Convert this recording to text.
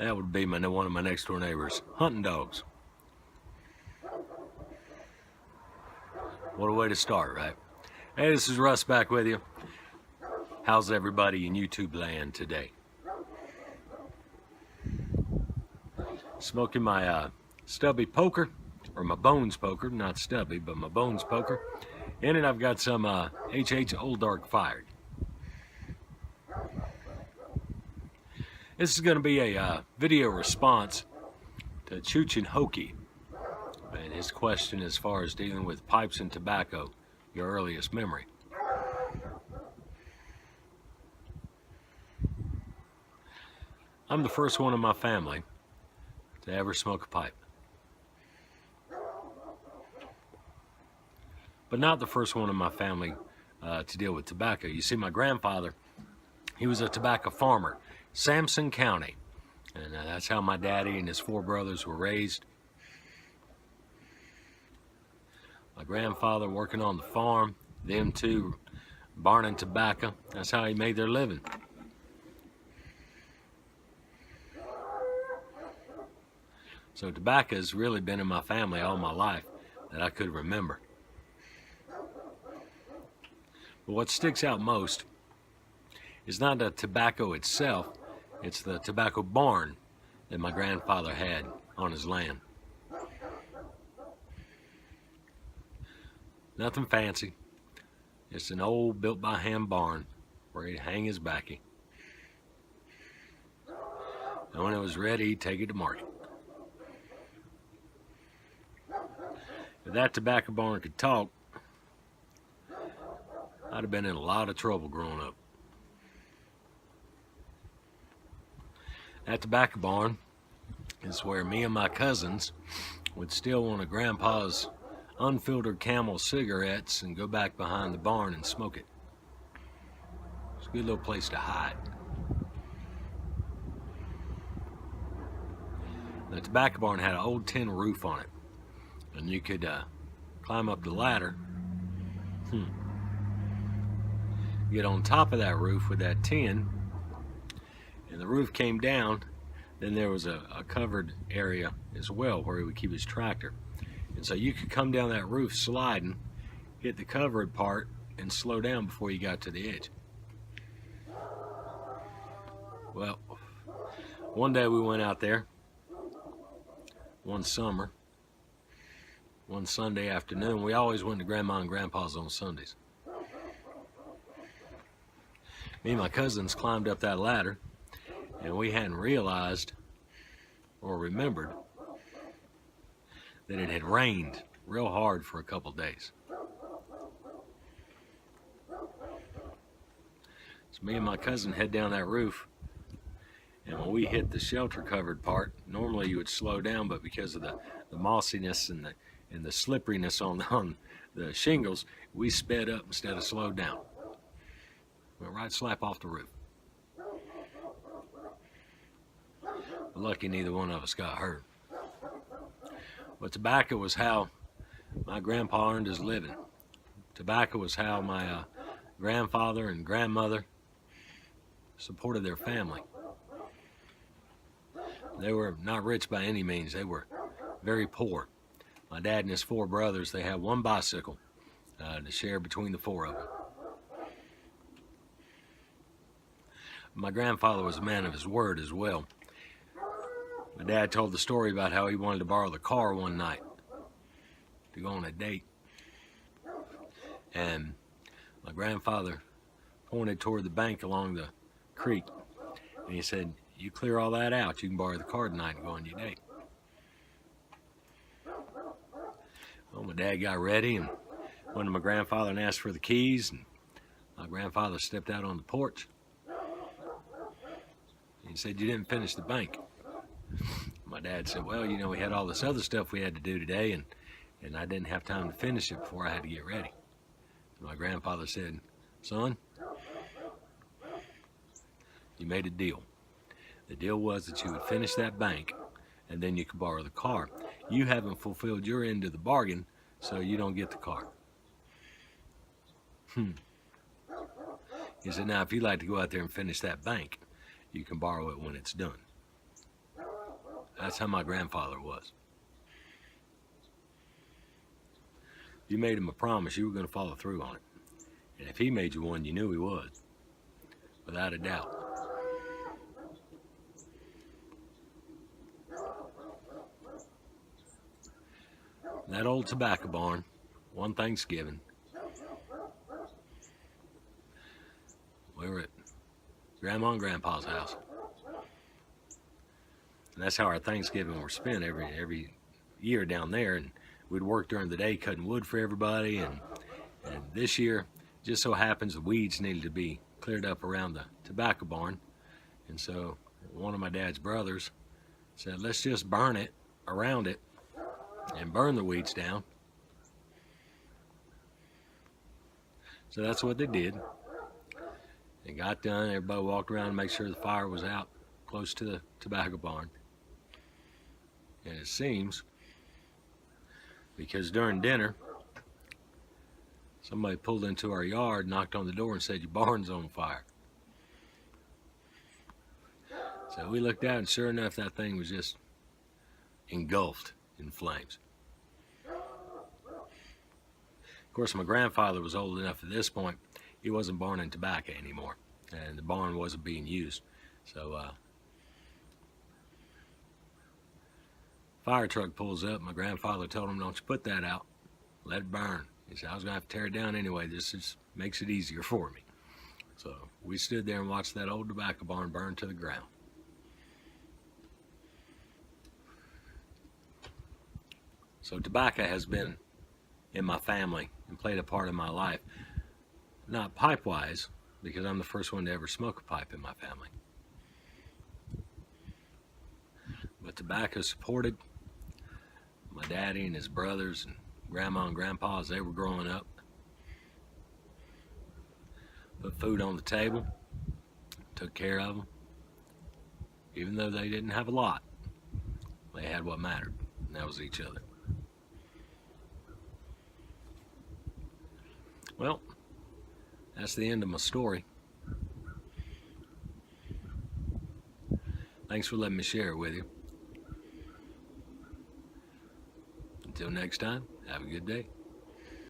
That would be one of my next door neighbors. Hunting dogs. What a way to start, right? Hey, this is Russ back with you. How's everybody in YouTube land today? Smoking my stubby poker, or my bones poker, not stubby, but my bones poker. In it I've got some HH Old Dark Fired. This is going to be a video response to Choochin Hokie and his question as far as dealing with pipes and tobacco, your earliest memory. I'm the first one in my family to ever smoke a pipe, but not the first one in my family to deal with tobacco. You see, my grandfather, he was a tobacco farmer, Sampson County, and that's how my daddy and his 4 brothers were raised. My grandfather working on the farm, them two barning tobacco. That's how he made their living. So tobacco has really been in my family all my life that I could remember. But what sticks out most is not the tobacco itself, it's the tobacco barn that my grandfather had on his land. Nothing fancy, just an old built by hand barn where he'd hang his baccy. And when it was ready, he'd take it to market. If that tobacco barn could talk, I'd have been in a lot of trouble growing up. That tobacco barn is where me and my cousins would steal one of Grandpa's unfiltered Camel cigarettes and go back behind the barn and smoke it. It's a good little place to hide. The tobacco barn had an old tin roof on it, and you could climb up the ladder, get on top of that roof with that tin, and the roof came down. Then there was a covered area as well where he would keep his tractor. And so you could come down that roof sliding, hit the covered part, and slow down before you got to the edge. Well, one day we went out there, one summer, one Sunday afternoon. We always went to Grandma and Grandpa's on Sundays. Me and my cousins climbed up that ladder, and we hadn't realized or remembered that it had rained real hard for a couple days. So me and my cousin head down that roof, and when we hit the shelter covered part, normally you would slow down, but because of the mossiness and the slipperiness on the shingles, we sped up instead of slowed down. Went right slap off the roof. Lucky neither one of us got hurt. But tobacco was how my grandpa earned his living. Tobacco was how my grandfather and grandmother supported their family. They were not rich by any means. They were very poor. My dad and his 4 brothers, they had one bicycle to share between the 4 of them. My grandfather was a man of his word as well. My dad told the story about how he wanted to borrow the car one night to go on a date. And my grandfather pointed toward the bank along the creek, and he said, "You clear all that out, you can borrow the car tonight and go on your date." Well, my dad got ready and went to my grandfather and asked for the keys, and my grandfather stepped out on the porch. He said, "You didn't finish the bank." My dad said, "Well, you know, we had all this other stuff we had to do today, and I didn't have time to finish it before I had to get ready." My grandfather said, "Son, you made a deal. The deal was that you would finish that bank, and then you could borrow the car. You haven't fulfilled your end of the bargain, so you don't get the car." He said, "Now, if you'd like to go out there and finish that bank, you can borrow it when it's done." That's how my grandfather was. If you made him a promise, you were going to follow through on it. And if he made you one, you knew he was, without a doubt. That old tobacco barn, one Thanksgiving, we were at Grandma and Grandpa's house. And that's how our Thanksgiving were spent every year down there. And we'd work during the day cutting wood for everybody. And this year, just so happens the weeds needed to be cleared up around the tobacco barn. And so one of my dad's brothers said, let's just burn it around it and burn the weeds down. So that's what they did. It got done. Everybody walked around to make sure the fire was out close to the tobacco barn. And it seems, because during dinner, somebody pulled into our yard, knocked on the door and said, your barn's on fire. So we looked out, and sure enough, that thing was just engulfed in flames. Of course, my grandfather was old enough at this point, he wasn't burning tobacco anymore, and the barn wasn't being used. So fire truck pulls up. My grandfather told him, don't you put that out, let it burn. He said, I was going to have to tear it down anyway. This just makes it easier for me. So we stood there and watched that old tobacco barn burn to the ground. So tobacco has been in my family and played a part in my life. Not pipe-wise, because I'm the first one to ever smoke a pipe in my family. But tobacco supported my daddy and his brothers and grandma and grandpa as they were growing up. Put food on the table, took care of them. Even though they didn't have a lot, they had what mattered, and that was each other. Well, that's the end of my story. Thanks for letting me share it with you. Until next time, have a good day.